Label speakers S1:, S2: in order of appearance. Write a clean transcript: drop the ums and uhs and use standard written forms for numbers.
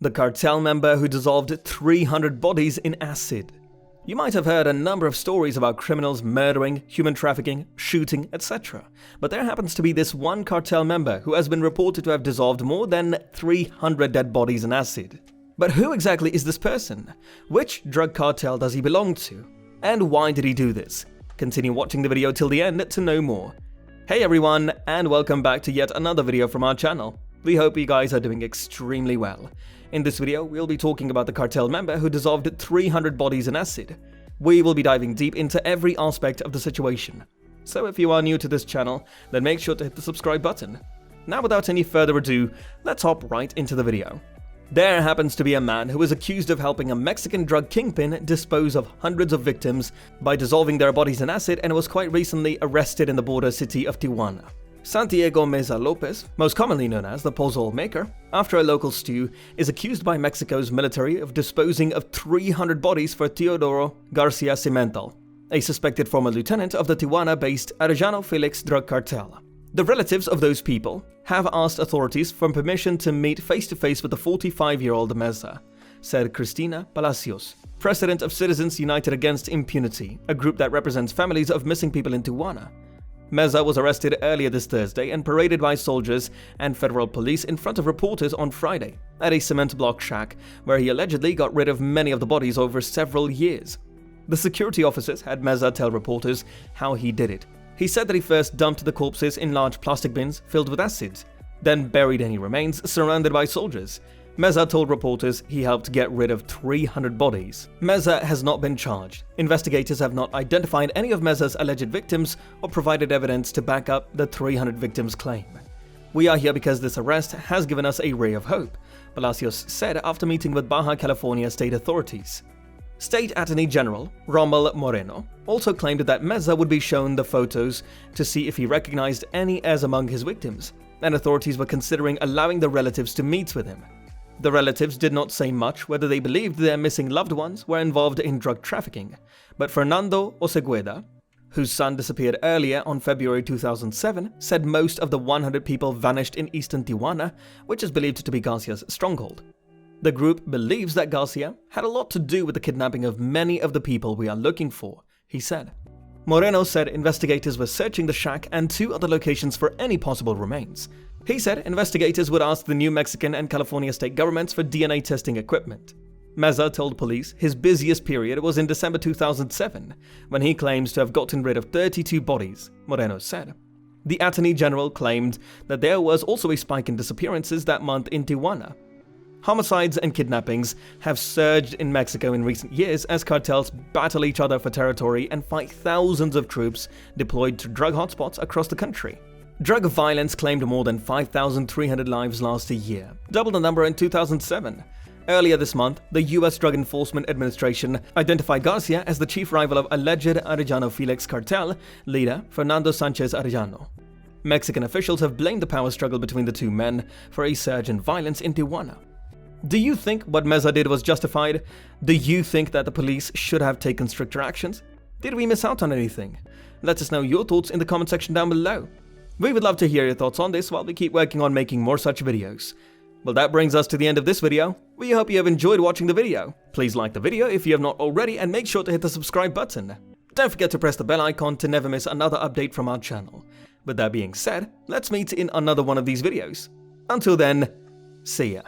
S1: the cartel member who dissolved 300 bodies in acid. You might have heard a number of stories about criminals murdering, human trafficking, shooting, etc. But there happens to be this one cartel member who has been reported to have dissolved more than 300 dead bodies in acid. But who exactly is this person? Which drug cartel does he belong to? And why did he do this? Continue watching the video till the end to know more. Hey everyone, and welcome back to yet another video from our channel. We hope you guys are doing extremely well. In this video, we'll be talking about the cartel member who dissolved 300 bodies in acid. We will be diving deep into every aspect of the situation. So if you are new to this channel, then make sure to hit the subscribe button. Now without any further ado, let's hop right into the video. There happens to be a man who is accused of helping a Mexican drug kingpin dispose of hundreds of victims by dissolving their bodies in acid and was quite recently arrested in the border city of Tijuana. Santiago Meza Lopez, most commonly known as the Pozole Maker, after a local stew, is accused by Mexico's military of disposing of 300 bodies for Teodoro Garcia Cimental, a suspected former lieutenant of the Tijuana-based Arellano Felix drug cartel. The relatives of those people have asked authorities for permission to meet face-to-face with the 45-year-old Meza, said Cristina Palacios, president of Citizens United Against Impunity, a group that represents families of missing people in Tijuana. Meza was arrested earlier this Thursday and paraded by soldiers and federal police in front of reporters on Friday at a cement block shack where he allegedly got rid of many of the bodies over several years. The security officers had Meza tell reporters how he did it. He said that he first dumped the corpses in large plastic bins filled with acid, then buried any remains surrounded by soldiers. Meza told reporters he helped get rid of 300 bodies. Meza has not been charged. Investigators have not identified any of Meza's alleged victims or provided evidence to back up the 300 victims' claim. We are here because this arrest has given us a ray of hope, Palacios said after meeting with Baja California state authorities. State Attorney General Rommel Moreno also claimed that Meza would be shown the photos to see if he recognized any as among his victims, and authorities were considering allowing the relatives to meet with him. The relatives did not say much whether they believed their missing loved ones were involved in drug trafficking, but Fernando Osegueda, whose son disappeared earlier on February 2007, said most of the 100 people vanished in eastern Tijuana, which is believed to be Garcia's stronghold. The group believes that Garcia had a lot to do with the kidnapping of many of the people we are looking for, he said. Moreno said investigators were searching the shack and 2 other locations for any possible remains. He said investigators would ask the New Mexican and California state governments for DNA testing equipment. Meza told police his busiest period was in December 2007, when he claims to have gotten rid of 32 bodies, Moreno said. The Attorney General claimed that there was also a spike in disappearances that month in Tijuana. Homicides and kidnappings have surged in Mexico in recent years as cartels battle each other for territory and fight thousands of troops deployed to drug hotspots across the country. Drug violence claimed more than 5,300 lives last year, double the number in 2007. Earlier this month, the U.S. Drug Enforcement Administration identified Garcia as the chief rival of alleged Arellano Felix cartel leader Fernando Sanchez Arellano. Mexican officials have blamed the power struggle between the two men for a surge in violence in Tijuana. Do you think what Meza did was justified? Do you think that the police should have taken stricter actions? Did we miss out on anything? Let us know your thoughts in the comment section down below. We would love to hear your thoughts on this while we keep working on making more such videos. Well, that brings us to the end of this video. We hope you have enjoyed watching the video. Please like the video if you have not already and make sure to hit the subscribe button. Don't forget to press the bell icon to never miss another update from our channel. With that being said, let's meet in another one of these videos. Until then, see ya.